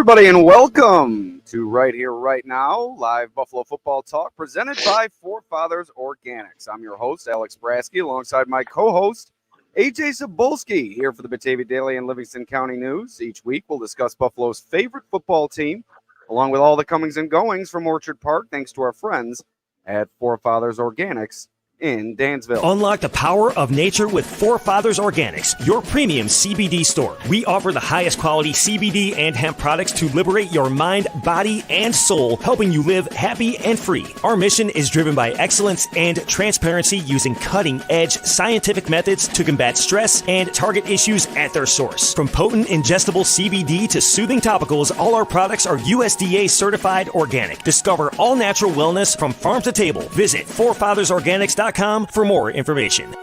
everybody, and welcome to Right Here, Right Now, live Buffalo football talk presented by Forefathers Organics. I'm your host, Alex Brasky, alongside my co-host, Ajay Cybulski, here for the Batavia Daily and Livingston County News. Each week, we'll discuss Buffalo's favorite football team, along with all the comings and goings from Orchard Park, thanks to our friends at Forefathers Organics in Dansville. Unlock the power of nature with Forefathers Organics, your premium CBD store. We offer the highest quality CBD and hemp products to liberate your mind, body, and soul, helping you live happy and free. Our mission is driven by excellence and transparency, using cutting-edge scientific methods to combat stress and target issues at their source. From potent ingestible CBD to soothing topicals, all our products are USDA certified organic. Discover all natural wellness from farm to table. Visit forefathersorganics.com for more information.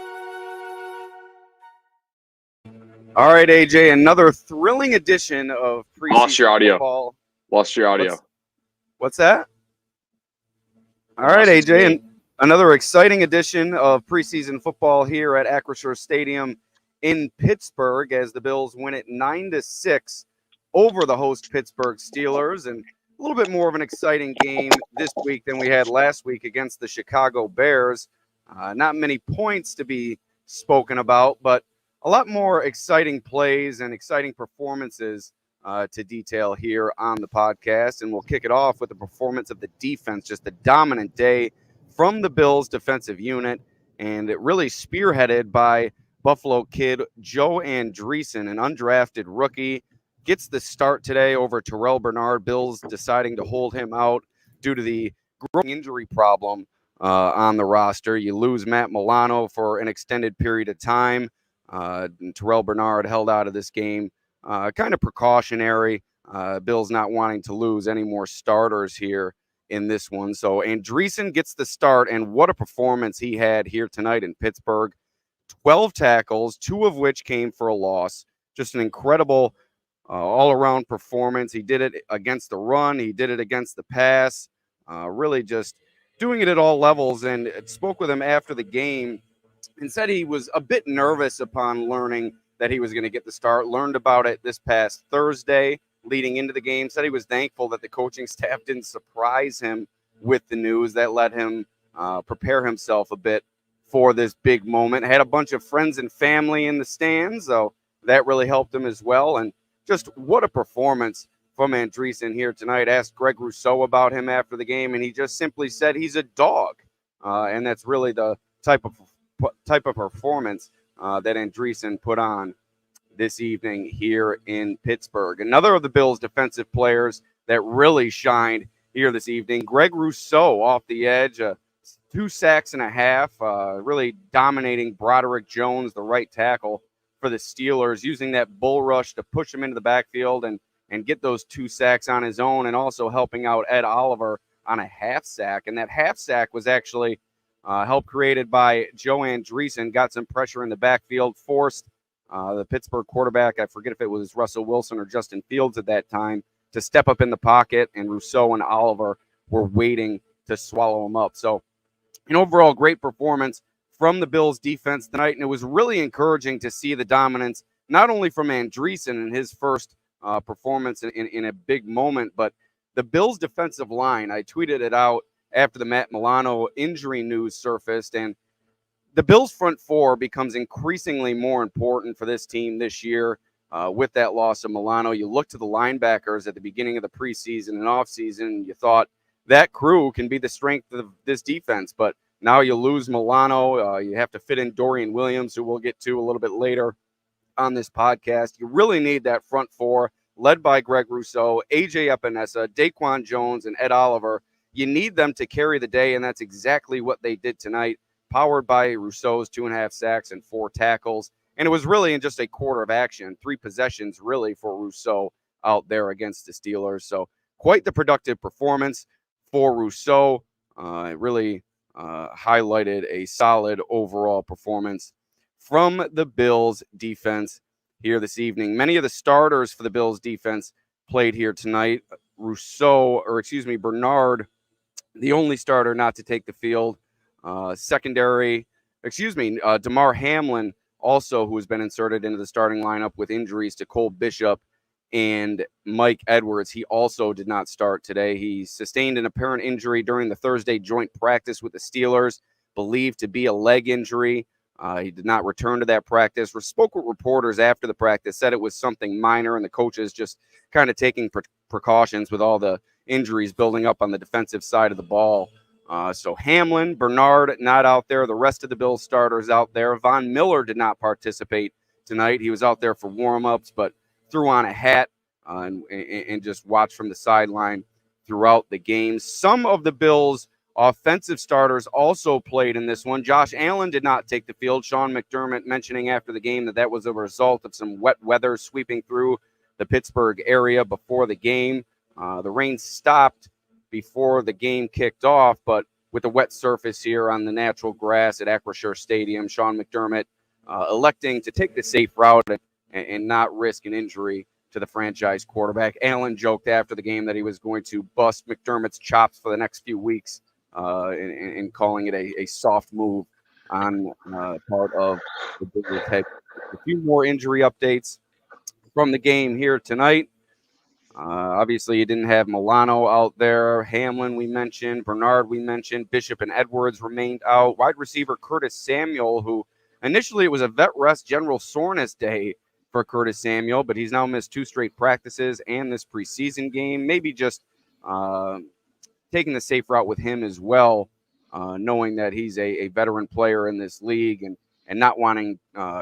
All right, AJ, another thrilling edition of preseason Lost your audio. football. Lost your audio. What's that? All right, AJ, and another exciting edition of preseason football here at Acrisure Stadium in Pittsburgh, as the Bills win it 9-6 over the host Pittsburgh Steelers, and a little bit more of an exciting game this week than we had last week against the Chicago Bears. Not many points to be spoken about, but a lot more exciting plays and exciting performances to detail here on the podcast. And we'll kick it off with the performance of the defense, just a dominant day from the Bills defensive unit, and it really spearheaded by Buffalo kid Joe Andreessen, an undrafted rookie. Gets the start today over Terrell Bernard. Bills deciding to hold him out due to the growing injury problem on the roster. You lose Matt Milano for an extended period of time. Terrell Bernard held out of this game. Kind of precautionary. Bills not wanting to lose any more starters here in this one. So Andreessen gets the start, and what a performance he had here tonight in Pittsburgh. 12 tackles, 2 of which came for a loss. Just an incredible all-around performance. He did it against the run. He did it against the pass. Really just doing it at all levels, and spoke with him after the game and said he was a bit nervous upon learning that he was going to get the start. Learned about it this past Thursday leading into the game. Said he was thankful that the coaching staff didn't surprise him with the news. That let him prepare himself a bit for this big moment. Had a bunch of friends and family in the stands, so that really helped him as well. And just what a performance from Andreessen here tonight. Asked Greg Rousseau about him after the game, and he just simply said he's a dog. And that's really the type of performance that Andreessen put on this evening here in Pittsburgh. Another of the Bills' defensive players that really shined here this evening, Greg Rousseau off the edge, 2 sacks and a half, really dominating Broderick Jones, the right tackle for the Steelers, using that bull rush to push him into the backfield and get those 2 sacks on his own, and also helping out Ed Oliver on a half sack. And that half sack was actually help created by Joe Andreessen. Got some pressure in the backfield, forced the Pittsburgh quarterback, I forget if it was Russell Wilson or Justin Fields at that time, to step up in the pocket, and Rousseau and Oliver were waiting to swallow him up. So an overall great performance from the Bills defense tonight, and it was really encouraging to see the dominance, not only from Andreessen in his first performance in a big moment, but the Bills defensive line. I tweeted it out after the Matt Milano injury news surfaced, and the Bills front four becomes increasingly more important for this team this year with that loss of Milano. You look to the linebackers at the beginning of the preseason and offseason, and you thought that crew can be the strength of this defense, but now you lose Milano. You have to fit in Dorian Williams, who we'll get to a little bit later on this podcast. You really need that front four led by Greg Rousseau, AJ Epinesa, Daquan Jones, and Ed Oliver. You need them to carry the day, and that's exactly what they did tonight, powered by Rousseau's 2.5 sacks and 4 tackles. And it was really in just a quarter of action, 3 possessions really for Rousseau out there against the Steelers. So quite the productive performance for Rousseau. It really highlighted a solid overall performance from the Bills defense here this evening. Many of the starters for the Bills defense played here tonight. Bernard, the only starter not to take the field. Damar Hamlin, also, who has been inserted into the starting lineup with injuries to Cole Bishop and Mike Edwards. He also did not start today. He sustained an apparent injury during the Thursday joint practice with the Steelers, believed to be a leg injury. He did not return to that practice. We spoke with reporters after the practice, said it was something minor, and the coaches just kind of taking precautions with all the injuries building up on the defensive side of the ball. So Hamlin, Bernard not out there. The rest of the Bills starters out there. Von Miller did not participate tonight. He was out there for warm-ups, but threw on a hat and just watched from the sideline throughout the game. Some of the Bills' offensive starters also played in this one. Josh Allen did not take the field. Sean McDermott mentioning after the game that was a result of some wet weather sweeping through the Pittsburgh area before the game. The rain stopped before the game kicked off, but with the wet surface here on the natural grass at Acrisure Stadium, Sean McDermott electing to take the safe route and not risk an injury to the franchise quarterback. Allen joked after the game that he was going to bust McDermott's chops for the next few weeks in calling it a soft move on part of the Bills' head. A few more injury updates from the game here tonight. Obviously, you didn't have Milano out there. Hamlin, we mentioned. Bernard, we mentioned. Bishop and Edwards remained out. Wide receiver Curtis Samuel, who initially it was a vet rest general soreness day for Curtis Samuel, but he's now missed 2 straight practices and this preseason game. Maybe just taking the safe route with him as well, knowing that he's a veteran player in this league and not wanting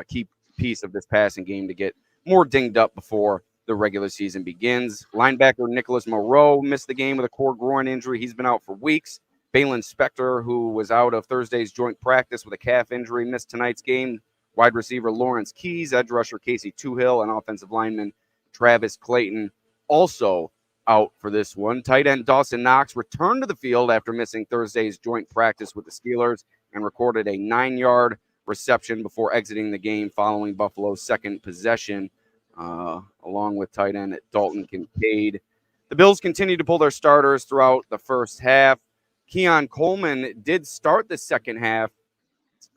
keep piece of this passing game to get more dinged up before the regular season begins. Linebacker Nicholas Moreau missed the game with a core groin injury. He's been out for weeks. Balin Spector, who was out of Thursday's joint practice with a calf injury, missed tonight's game. Wide receiver Lawrence Keys, edge rusher Casey Toohill, and offensive lineman Travis Clayton also out for this one. Tight end Dawson Knox returned to the field after missing Thursday's joint practice with the Steelers and recorded a 9-yard reception before exiting the game following Buffalo's second possession, along with tight end Dalton Kincaid. The Bills continue to pull their starters throughout the first half. Keon Coleman did start the second half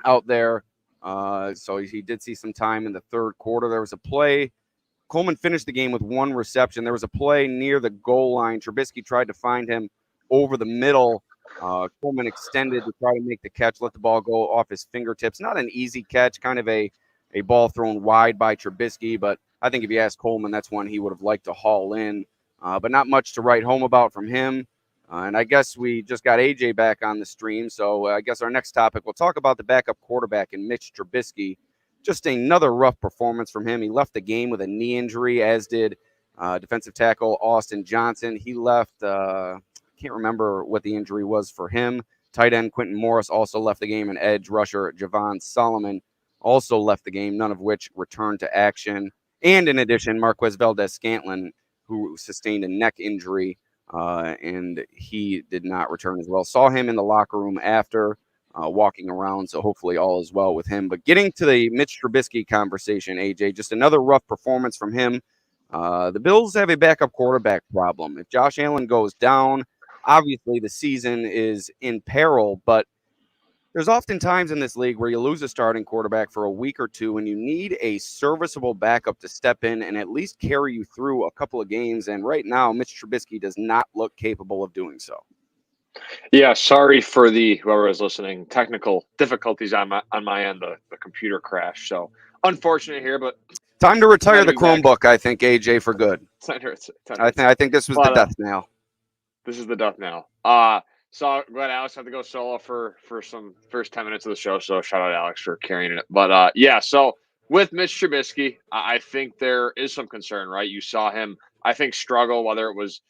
out there, so he did see some time in the third quarter. There was a play. Coleman finished the game with 1 reception. There was a play near the goal line. Trubisky tried to find him over the middle. Coleman extended to try to make the catch, let the ball go off his fingertips. Not an easy catch, kind of a ball thrown wide by Trubisky, but I think if you ask Coleman, that's one he would have liked to haul in. But not much to write home about from him. And I guess we just got AJ back on the stream, so I guess our next topic, we'll talk about the backup quarterback in Mitch Trubisky. Just another rough performance from him. He left the game with a knee injury, as did defensive tackle Austin Johnson. He left, can't remember what the injury was for him. Tight end Quentin Morris also left the game, and edge rusher Javon Solomon also left the game, none of which returned to action. And in addition, Marquez Valdez-Scantling, who sustained a neck injury, and he did not return as well. Saw him in the locker room after, walking around, so hopefully all is well with him. But getting to the Mitch Trubisky conversation, AJ, just another rough performance from him. The Bills have a backup quarterback problem. If Josh Allen goes down, obviously the season is in peril, but there's often times in this league where you lose a starting quarterback for a week or two and you need a serviceable backup to step in and at least carry you through a couple of games. And right now, Mitch Trubisky does not look capable of doing so. Yeah, sorry for whoever was listening, technical difficulties on my end, the computer crash. So unfortunate here, but time to retire the Chromebook, I think, AJ, for good. I think this was the death knell. This is the death knell. So glad Alex had to go solo for some first 10 minutes of the show. So shout out Alex for carrying it. But yeah, so with Mitch Trubisky, I think there is some concern, right? You saw him, I think, struggle, whether it was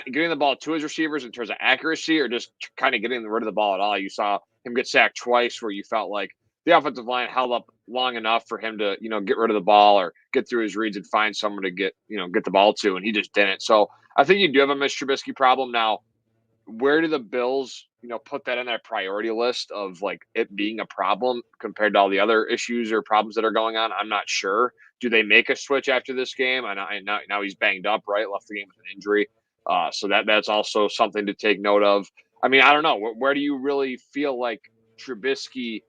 getting the ball to his receivers in terms of accuracy or just kind of getting rid of the ball at all. You saw him get sacked twice where you felt like the offensive line held up long enough for him to, get rid of the ball or get through his reads and find someone to get the ball to, and he just didn't. So I think you do have a Mitch Trubisky problem. Now, where do the Bills, put that in their priority list of like it being a problem compared to all the other issues or problems that are going on? I'm not sure. Do they make a switch after this game? And now he's banged up, right? Left the game with an injury. So that's also something to take note of. I mean, I don't know. Where do you really feel like Trubisky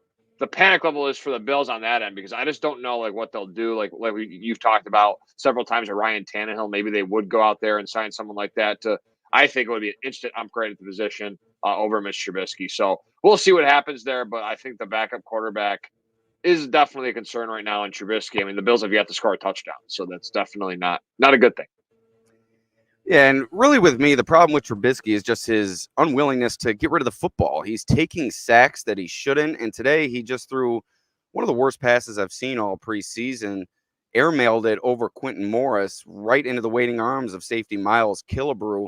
the panic level is for the Bills on that end, because I just don't know like what they'll do. Like you've talked about several times with Ryan Tannehill, maybe they would go out there and sign someone like that to. I think it would be an instant upgrade at the position over Mitch Trubisky. So we'll see what happens there, but I think the backup quarterback is definitely a concern right now in Trubisky. I mean, the Bills have yet to score a touchdown, so that's definitely not a good thing. Yeah, and really with me, the problem with Trubisky is just his unwillingness to get rid of the football. He's taking sacks that he shouldn't, and today he just threw one of the worst passes I've seen all preseason, airmailed it over Quentin Morris right into the waiting arms of safety Miles Killebrew.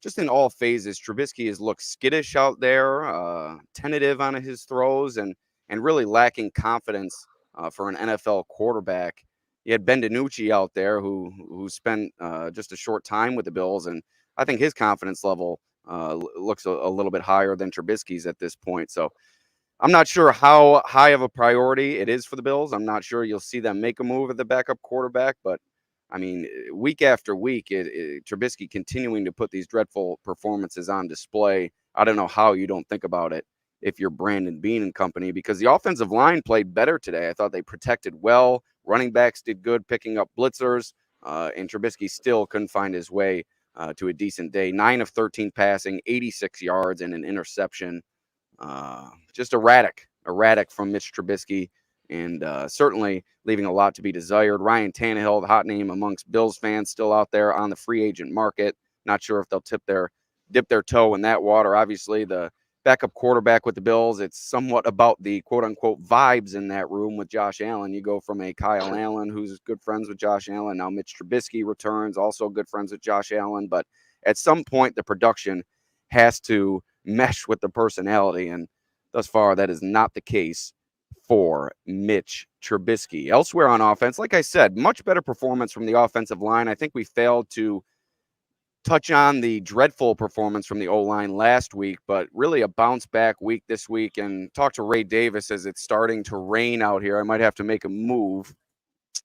Just in all phases, Trubisky has looked skittish out there, tentative on his throws, and really lacking confidence for an NFL quarterback. You had Ben DiNucci out there who spent just a short time with the Bills, and I think his confidence level looks a little bit higher than Trubisky's at this point. So I'm not sure how high of a priority it is for the Bills. I'm not sure you'll see them make a move at the backup quarterback, but I mean, week after week, Trubisky continuing to put these dreadful performances on display. I don't know how you don't think about it if you're Brandon Beane and company, because the offensive line played better today. I thought they protected well. Running backs did good picking up blitzers, and Trubisky still couldn't find his way to a decent day. 9 of 13 passing, 86 yards, and an interception. Just erratic from Mitch Trubisky, and certainly leaving a lot to be desired. Ryan Tannehill, the hot name amongst Bills fans, still out there on the free agent market. Not sure if they'll dip their toe in that water. Obviously, the backup quarterback with the Bills, it's somewhat about the quote-unquote vibes in that room with Josh Allen. You go from a Kyle Allen, who's good friends with Josh Allen. Now Mitch Trubisky returns, also good friends with Josh Allen. But at some point, the production has to mesh with the personality, and thus far, that is not the case for Mitch Trubisky. Elsewhere on offense, like I said, much better performance from the offensive line. I think we failed to touch on the dreadful performance from the O-line last week, but really a bounce back week this week. And talk to Ray Davis as it's starting to rain out here. I might have to make a move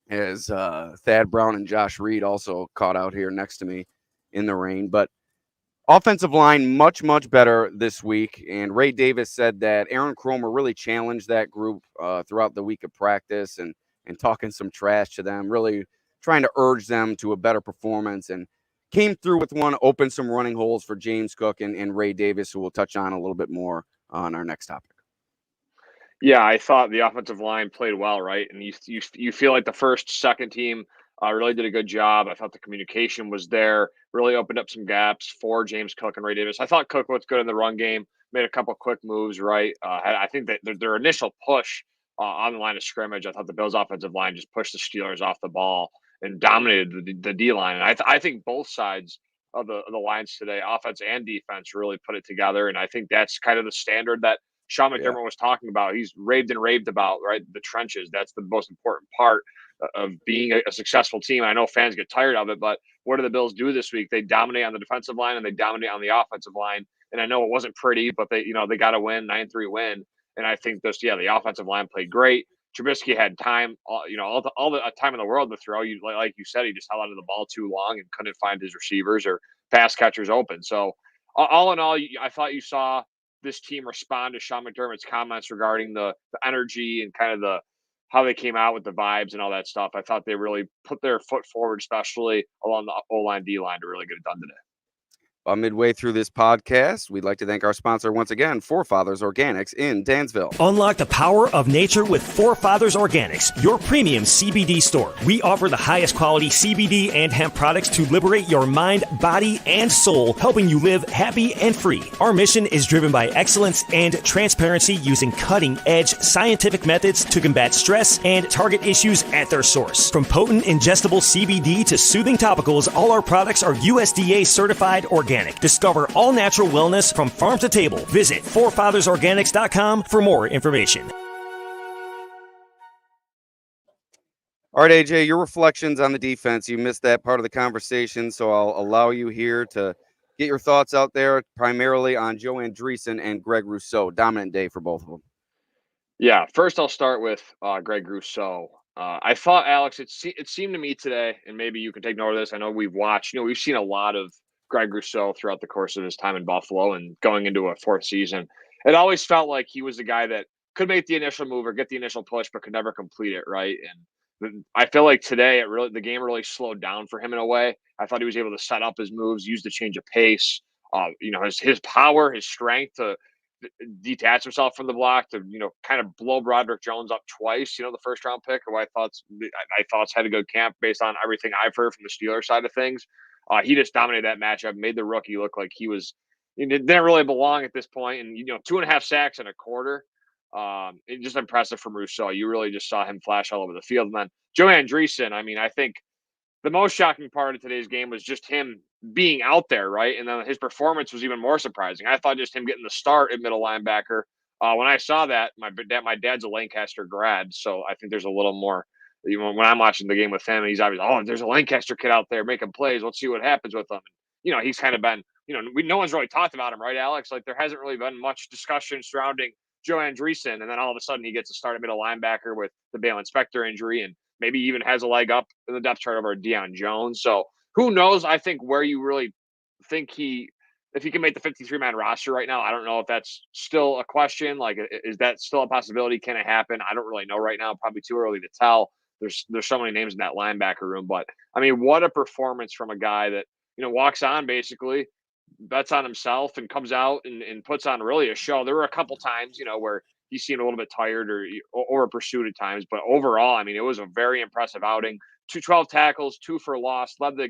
as Thad Brown and Josh Reed also caught out here next to me in the rain. But offensive line much better this week. And Ray Davis said that Aaron Cromer really challenged that group throughout the week of practice and talking some trash to them, really trying to urge them to a better performance, and came through with one, opened some running holes for James Cook and Ray Davis, who we'll touch on a little bit more on our next topic. Yeah, I thought the offensive line played well, right? And you feel like the second team really did a good job. I thought the communication was there, really opened up some gaps for James Cook and Ray Davis. I thought Cook was good in the run game, made a couple quick moves, right? I think that their initial push on the line of scrimmage, I thought the Bills' offensive line just pushed the Steelers off the ball and dominated the D line. And I think both sides of the lines today, offense and defense, really put it together. And I think that's kind of the standard that Sean McDermott was talking about. He's raved and raved about, right? The trenches. That's the most important part of being a successful team. I know fans get tired of it, but what do the Bills do this week? They dominate on the defensive line and they dominate on the offensive line. And I know it wasn't pretty, but they got to win, 9-3 win. And I think the offensive line played great. Trubisky had time, all the time in the world to throw. Like you said, he just held onto the ball too long and couldn't find his receivers or pass catchers open. So all in all, I thought you saw this team respond to Sean McDermott's comments regarding the energy and kind of how they came out with the vibes and all that stuff. I thought they really put their foot forward, especially along the O-line, D-line, to really get it done today. Well, midway through this podcast, we'd like to thank our sponsor once again, Forefathers Organics in Dansville. Unlock the power of nature with Forefathers Organics, your premium CBD store. We offer the highest quality CBD and hemp products to liberate your mind, body, and soul, helping you live happy and free. Our mission is driven by excellence and transparency, using cutting-edge scientific methods to combat stress and target issues at their source. From potent ingestible CBD to soothing topicals, all our products are USDA certified organic. Discover all natural wellness from farm to table. Visit forefathersorganics.com for more information. All right, AJ, your reflections on the defense. You missed that part of the conversation, so I'll allow you here to get your thoughts out there, primarily on Joe Andreessen and Greg Rousseau. Dominant day for both of them. Yeah, first I'll start with Greg Rousseau. I thought, Alex, it seemed to me today, and maybe you can take note of this. I know we've seen a lot of Greg Rousseau throughout the course of his time in Buffalo and going into a fourth season. It always felt like he was the guy that could make the initial move or get the initial push, but could never complete it, right? And I feel like today the game really slowed down for him in a way. I thought he was able to set up his moves, use the change of pace, his power, his strength to detach himself from the block to kind of blow Broderick Jones up twice. The first round pick, who I thought had a good camp based on everything I've heard from the Steelers side of things. He just dominated that matchup, made the rookie look like he didn't really belong at this point, and 2.5 sacks in a quarter. It's just impressive from Rousseau. You really just saw him flash all over the field. And then Joe Andreessen, I think the most shocking part of today's game was just him being out there, right? And then his performance was even more surprising. I thought just him getting the start at middle linebacker. When I saw that, my dad's a Lancaster grad, so I think there's a little more. When I'm watching the game with him, and he's obviously, there's a Lancaster kid out there making plays. Let's see what happens with him. He's kind of been, no one's really talked about him, right, Alex? Like there hasn't really been much discussion surrounding Joe Andreessen, and then all of a sudden he gets to start at middle linebacker with the Balen Spector injury, and maybe even has a leg up in the depth chart over Deion Jones. So who knows? I think where you really think if he can make the 53-man roster right now, I don't know if that's still a question. Like, is that still a possibility? Can it happen? I don't really know right now. Probably too early to tell. There's so many names in that linebacker room, but what a performance from a guy that walks on basically, bets on himself and comes out and puts on really a show. There were a couple times, where he seemed a little bit tired or pursued at times, but overall, it was a very impressive outing. 12 tackles, 2 for loss, led the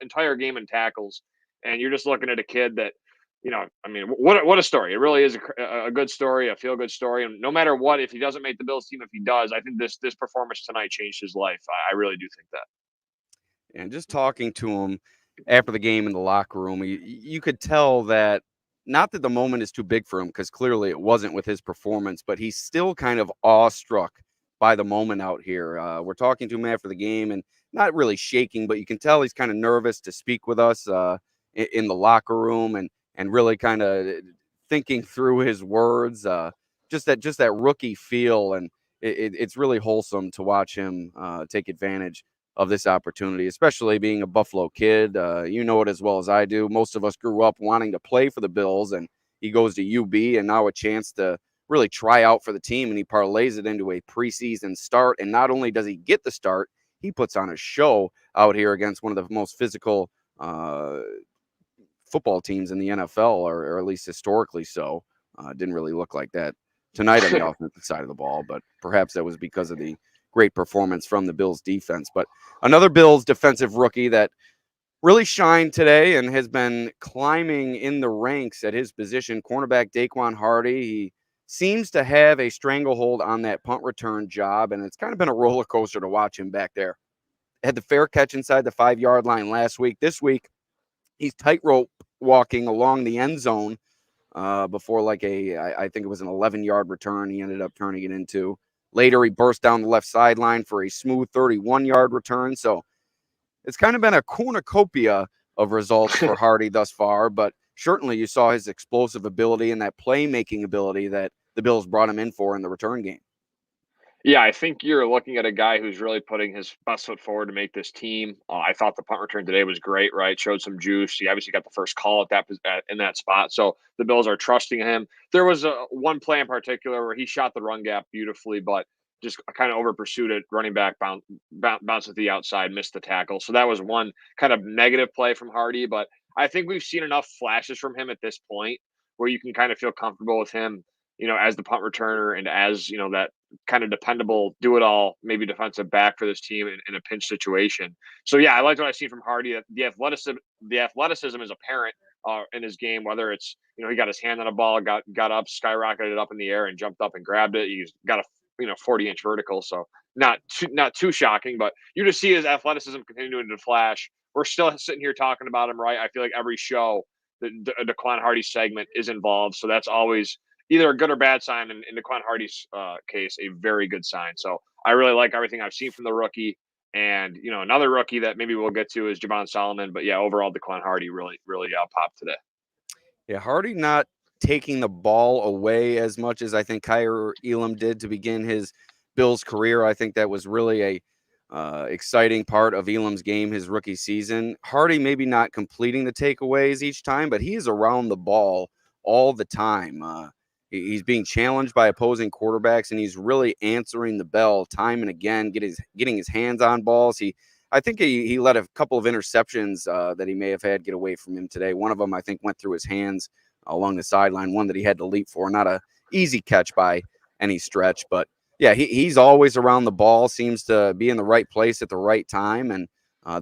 entire game in tackles. And you're just looking at a kid that, what a story. It really is a good story, a feel-good story. And no matter what, if he doesn't make the Bills team, if he does, I think this performance tonight changed his life. I really do think that. And just talking to him after the game in the locker room, you could tell that, not that the moment is too big for him, because clearly it wasn't with his performance, but he's still kind of awestruck by the moment out here. We're talking to him after the game and not really shaking, but you can tell he's kind of nervous to speak with us in the locker room and really kind of thinking through his words, just that rookie feel. And it's really wholesome to watch him take advantage of this opportunity, especially being a Buffalo kid. You know it as well as I do. Most of us grew up wanting to play for the Bills, and he goes to UB and now a chance to really try out for the team, and he parlays it into a preseason start. And not only does he get the start, he puts on a show out here against one of the most physical football teams in the NFL, or at least historically so. Didn't really look like that tonight on the offensive side of the ball, but perhaps that was because of the great performance from the Bills defense. But another Bills defensive rookie that really shined today and has been climbing in the ranks at his position, cornerback Daequan Hardy. He seems to have a stranglehold on that punt return job, and it's kind of been a roller coaster to watch him back there. Had the fair catch inside the 5-yard line last week. This week, he's tightrope walking along the end zone before I think it was an 11-yard return he ended up turning it into. Later, he burst down the left sideline for a smooth 31-yard return. So it's kind of been a cornucopia of results for Hardy thus far, but certainly you saw his explosive ability and that playmaking ability that the Bills brought him in for in the return game. Yeah, I think you're looking at a guy who's really putting his best foot forward to make this team. I thought the punt return today was great, right? Showed some juice. He obviously got the first call in that spot, so the Bills are trusting him. There was one play in particular where he shot the run gap beautifully, but just kind of over pursued it. Running back bounced at the outside, missed the tackle. So that was one kind of negative play from Hardy, but I think we've seen enough flashes from him at this point where you can kind of feel comfortable with him, as the punt returner and as, that kind of dependable, do it all, maybe defensive back for this team in a pinch situation. So yeah, I liked what I see from Hardy. The athleticism is apparent in his game, whether it's, he got his hand on a ball, got up, skyrocketed it up in the air and jumped up and grabbed it. He's got a 40-inch vertical. So not too shocking, but you just see his athleticism continuing to flash. We're still sitting here talking about him, right? I feel like every show, the Daequan Hardy segment is involved. So that's always either a good or bad sign. In Daequan Hardy's case, a very good sign. So I really like everything I've seen from the rookie. And, another rookie that maybe we'll get to is Javon Solomon. But yeah, overall, Daequan Hardy really popped today. Yeah, Hardy not taking the ball away as much as I think Kaiir Elam did to begin his Bills career. I think that was really a exciting part of Elam's game his rookie season. Hardy maybe not completing the takeaways each time, but he is around the ball all the time. He's being challenged by opposing quarterbacks, and he's really answering the bell time and again, getting his hands on balls. I think he let a couple of interceptions that he may have had get away from him today. One of them, I think, went through his hands along the sideline, one that he had to leap for. Not a easy catch by any stretch, but yeah, he's always around the ball, seems to be in the right place at the right time, and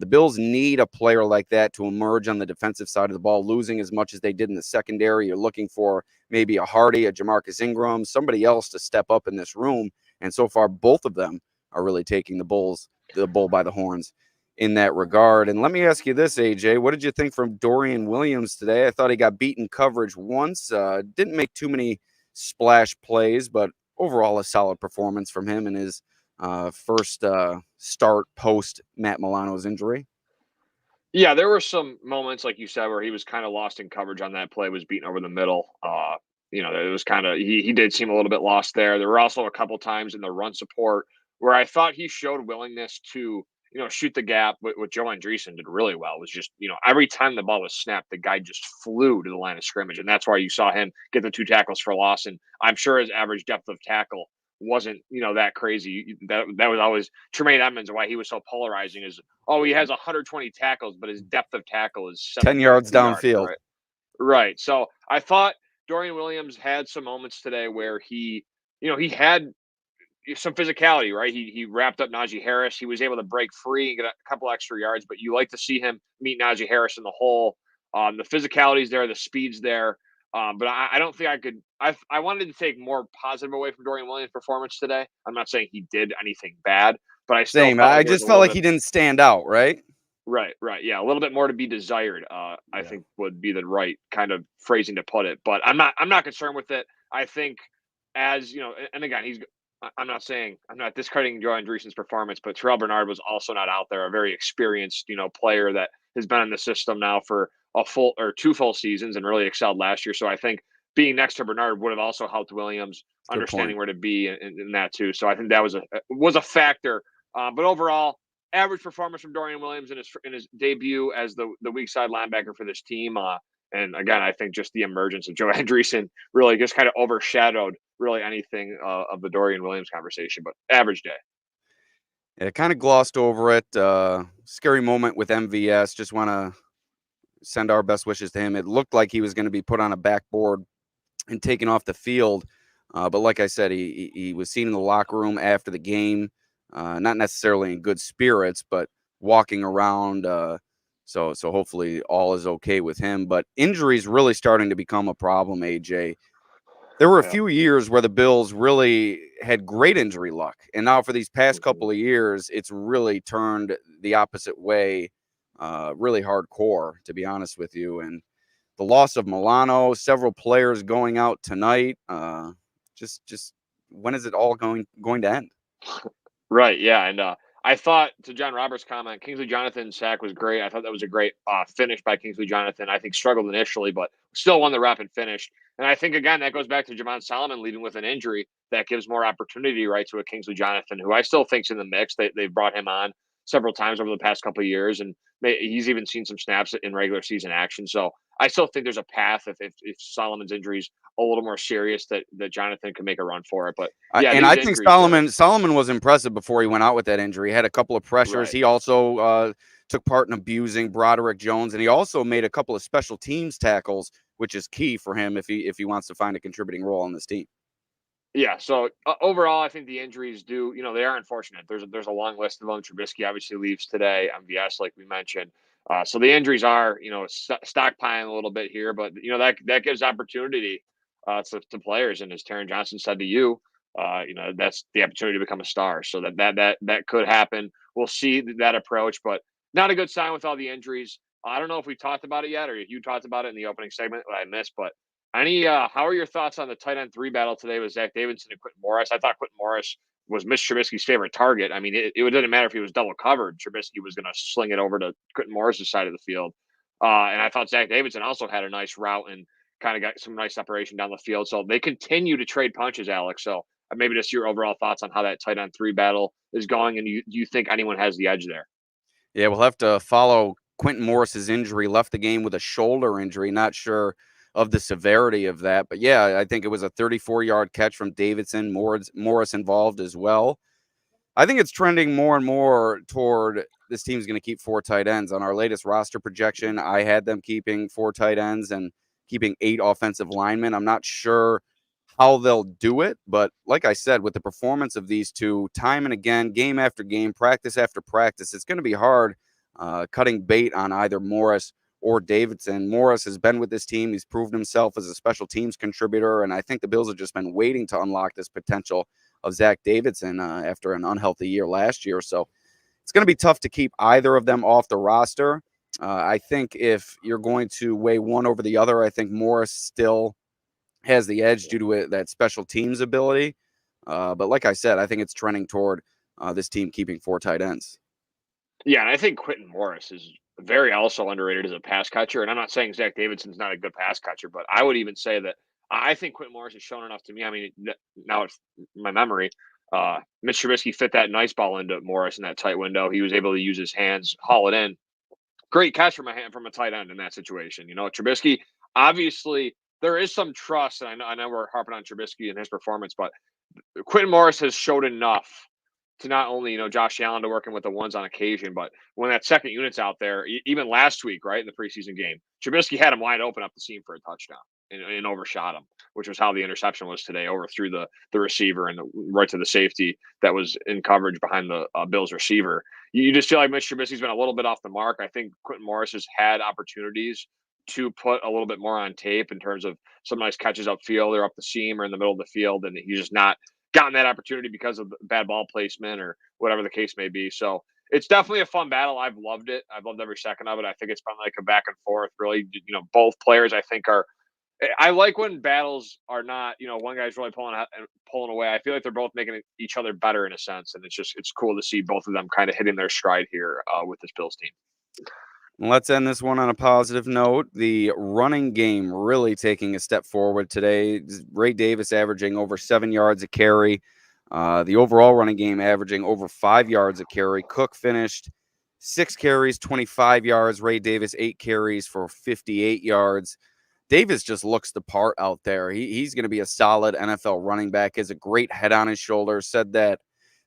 the Bills need a player like that to emerge on the defensive side of the ball, losing as much as they did in the secondary. You're looking for maybe a Hardy, a Jamarcus Ingram, somebody else to step up in this room, and so far both of them are really taking the bull by the horns in that regard. And let me ask you this, AJ, what did you think from Dorian Williams today? I thought he got beaten coverage once, didn't make too many splash plays, but overall a solid performance from him in his first start post Matt Milano's injury. Yeah, there were some moments, like you said, where he was kind of lost in coverage on that play, was beaten over the middle. It was kind of, he did seem a little bit lost there. There were also a couple times in the run support where I thought he showed willingness to, shoot the gap. What Joe Andreessen did really well was just, every time the ball was snapped, the guy just flew to the line of scrimmage. And that's why you saw him get the 2 tackles for loss. And I'm sure his average depth of tackle wasn't, that crazy. That was always Tremaine Edmonds, why he was so polarizing is, he has 120 tackles, but his depth of tackle is 10 yards downfield. Right. So I thought Dorian Williams had some moments today where he had some physicality, right? He wrapped up Najee Harris. He was able to break free and get a couple extra yards, but you like to see him meet Najee Harris in the hole. The physicality's there, the speed's there. But I don't think I could. I wanted to take more positive away from Dorian Williams' performance today. I'm not saying he did anything bad, but I still just felt like he didn't stand out, right? Right. Yeah, a little bit more to be desired. I think would be the right kind of phrasing to put it. But I'm not concerned with it. I think as and again, I'm not discrediting Joe Andreessen's performance, but Terrell Bernard was also not out there. A very experienced player that has been in the system now for a full or 2 full seasons and really excelled last year. So I think being next to Bernard would have also helped Williams understanding where to be in that too. So I think that was a factor. But overall, average performance from Dorian Williams in his debut as the weak side linebacker for this team. And again, I think just the emergence of Joe Andreessen really just kind of overshadowed really anything of the Dorian Williams conversation. But average day. Yeah, kind of glossed over it. Scary moment with MVS. Just want to send our best wishes to him. It looked like he was going to be put on a backboard and taken off the field. But like I said, he was seen in the locker room after the game, not necessarily in good spirits, but walking around. So hopefully all is okay with him. But injuries really starting to become a problem, AJ. There were a few years where the Bills really had great injury luck. And now for these past couple of years, it's really turned the opposite way, really hardcore, to be honest with you. And the loss of Milano, several players going out tonight. Just when is it all going to end? Right. Yeah. And I thought, to John Roberts' comment, Kingsley Jonathan's sack was great. I thought that was a great finish by Kingsley Jonathan. I think struggled initially, but still won the rep and finish. And I think, again, that goes back to Jamon Solomon leaving with an injury that gives more opportunity, right, to a Kingsley Jonathan, who I still think's in the mix. They've brought him on several times over the past couple of years, and he's even seen some snaps in regular season action. So I still think there's a path if Solomon's injury's a little more serious that Jonathan can make a run for it. But yeah, and I think Solomon was impressive before he went out with that injury. He had a couple of pressures. Right. He also took part in abusing Broderick Jones, and he also made a couple of special teams tackles, which is key for him if he wants to find a contributing role on this team. Yeah. So overall, I think the injuries they are unfortunate. There's a long list of them. Trubisky obviously leaves today. MVS, like we mentioned. So the injuries are, stockpiling a little bit here, but that gives opportunity to players. And as Taron Johnson said to you, that's the opportunity to become a star. So that could happen. We'll see that approach, but not a good sign with all the injuries. I don't know if we talked about it yet, or if you talked about it in the opening segment that I missed, but how are your thoughts on the tight end 3 battle today with Zach Davidson and Quentin Morris? I thought Quentin Morris was Mitch Trubisky's favorite target. I mean, it didn't matter if he was double covered. Trubisky was going to sling it over to Quentin Morris's side of the field. And I thought Zach Davidson also had a nice route and kind of got some nice separation down the field. So they continue to trade punches, Alex. So maybe just your overall thoughts on how that tight end 3 battle is going. And do you think anyone has the edge there? Yeah, we'll have to follow Quentin Morris's injury. Left the game with a shoulder injury. Not sure of the severity of that. But yeah, I think it was a 34-yard catch from Davidson. Morris involved as well. I think it's trending more and more toward this team's going to keep 4 tight ends. On our latest roster projection, I had them keeping 4 tight ends and keeping 8 offensive linemen. I'm not sure how they'll do it, but like I said, with the performance of these two, time and again, game after game, practice after practice, it's going to be hard cutting bait on either Morris or Davidson. Morris has been with this team. He's proven himself as a special teams contributor, and I think the Bills have just been waiting to unlock this potential of Zach Davidson after an unhealthy year last year. So it's going to be tough to keep either of them off the roster. I think if you're going to weigh one over the other, I think Morris still has the edge due to that special teams ability. But like I said, I think it's trending toward this team keeping 4 tight ends. Yeah, and I think Quentin Morris is very also underrated as a pass catcher. And I'm not saying Zach Davidson's not a good pass catcher, but I would even say that I think Quentin Morris has shown enough to me. I mean, now it's my memory. Mitch Trubisky fit that nice ball into Morris in that tight window. He was able to use his hands, haul it in. Great catch from a tight end in that situation. You know, Trubisky, obviously, there is some trust, and I know we're harping on Trubisky and his performance, but Quentin Morris has showed enough to not only, you know, Josh Allen to working with the ones on occasion, but when that second unit's out there, even last week, right, in the preseason game, Trubisky had him wide open up the seam for a touchdown and overshot him, which was how the interception was today, overthrew the receiver and right to the safety that was in coverage behind the Bills receiver. You just feel like Mitch Trubisky's been a little bit off the mark. I think Quentin Morris has had opportunities to put a little bit more on tape in terms of some nice catches upfield or up the seam or in the middle of the field, and he's just not gotten that opportunity because of bad ball placement or whatever the case may be. So it's definitely a fun battle. I've loved it. I've loved every second of it. I think it's been like a back and forth, really. You know, both players I think I like when battles are not, you know, one guy's really pulling away. I feel like they're both making each other better in a sense. And it's cool to see both of them kind of hitting their stride here with this Bills team. Let's end this one on a positive note. The running game really taking a step forward today. Ray Davis averaging over 7 yards a carry. The overall running game averaging over 5 yards a carry. Cook finished 6 carries, 25 yards. Ray Davis, 8 carries for 58 yards. Davis just looks the part out there. He's going to be a solid NFL running back. Has a great head on his shoulders. Said that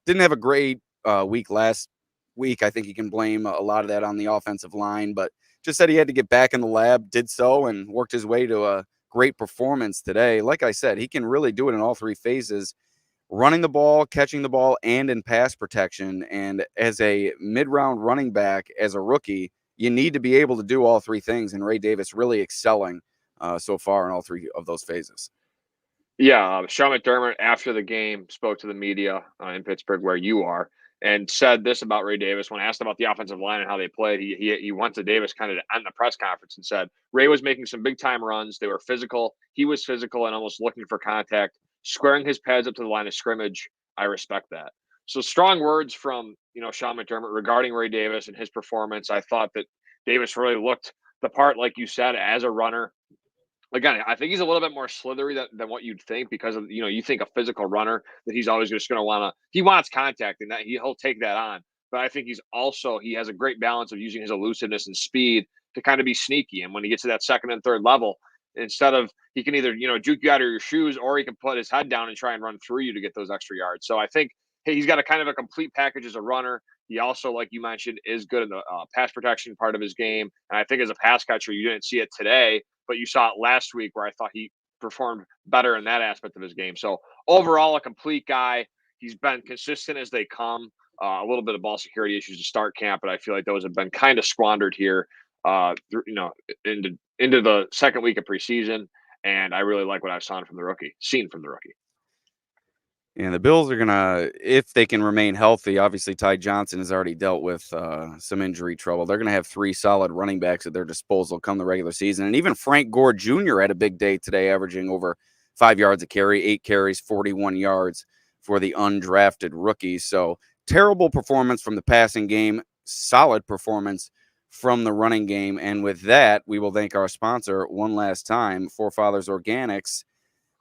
didn't have a great week last week. I think you can blame a lot of that on the offensive line, but just said he had to get back in the lab, did so, and worked his way to a great performance today. Like I said, he can really do it in all 3 phases, running the ball, catching the ball, and in pass protection. And as a mid-round running back, as a rookie, you need to be able to do all 3 things, and Ray Davis really excelling so far in all 3 of those phases. Yeah, Sean McDermott after the game spoke to the media in Pittsburgh, where you are, and said this about Ray Davis when asked about the offensive line and how they played. He went to Davis kind of on the press conference and said Ray was making some big time runs. They were physical. He was physical and almost looking for contact, squaring his pads up to the line of scrimmage. I respect that. So strong words from, you know, Sean McDermott regarding Ray Davis and his performance. I thought that Davis really looked the part, like you said, as a runner. Again, I think he's a little bit more slithery than what you'd think because of, you know, you think a physical runner that he's always just going to he wants contact and that he'll take that on. But I think he has a great balance of using his elusiveness and speed to kind of be sneaky. And when he gets to that second and third level, instead of, he can either, you know, juke you out of your shoes or he can put his head down and try and run through you to get those extra yards. So I think he's got a kind of a complete package as a runner. He also, like you mentioned, is good in the pass protection part of his game. And I think as a pass catcher, you didn't see it today, but you saw it last week where I thought he performed better in that aspect of his game. So overall, a complete guy. He's been consistent as they come. A little bit of ball security issues to start camp, but I feel like those have been kind of squandered here, you know, into the second week of preseason. And I really like what I've seen from the rookie. And the Bills are going to, if they can remain healthy, obviously Ty Johnson has already dealt with some injury trouble. They're going to have 3 solid running backs at their disposal come the regular season. And even Frank Gore Jr. had a big day today, averaging over 5 yards a carry, 8 carries, 41 yards for the undrafted rookie. So terrible performance from the passing game, solid performance from the running game. And with that, we will thank our sponsor one last time, Forefathers Organics,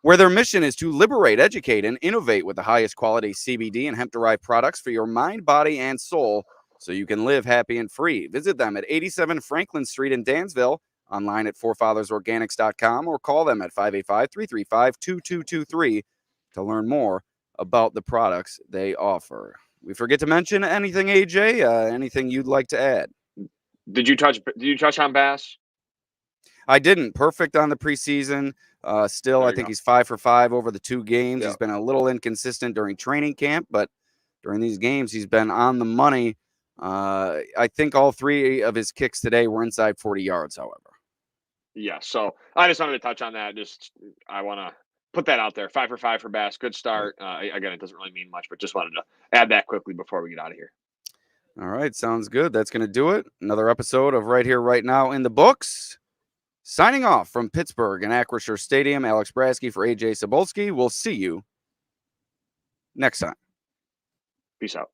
where their mission is to liberate, educate, and innovate with the highest quality CBD and hemp-derived products for your mind, body, and soul so you can live happy and free. Visit them at 87 Franklin Street in Dansville online at fourfathersorganics.com or call them at 585-335-2223 to learn more about the products they offer. We forget to mention anything, AJ? Anything you'd like to add? Did you touch on Bass? I didn't. Perfect on the preseason. Still, I think he's 5 for 5 over the 2 games. Yeah. He's been a little inconsistent during training camp, but during these games, he's been on the money. I think all 3 of his kicks today were inside 40 yards, however. Yeah, so I just wanted to touch on that. I want to put that out there. 5 for 5 for Bass. Good start. Again, it doesn't really mean much, but just wanted to add that quickly before we get out of here. All right, sounds good. That's going to do it. Another episode of Right Here, Right Now in the books. Signing off from Pittsburgh and Acrisure Stadium, Alex Brasky for Ajay Cybulski. We'll see you next time. Peace out.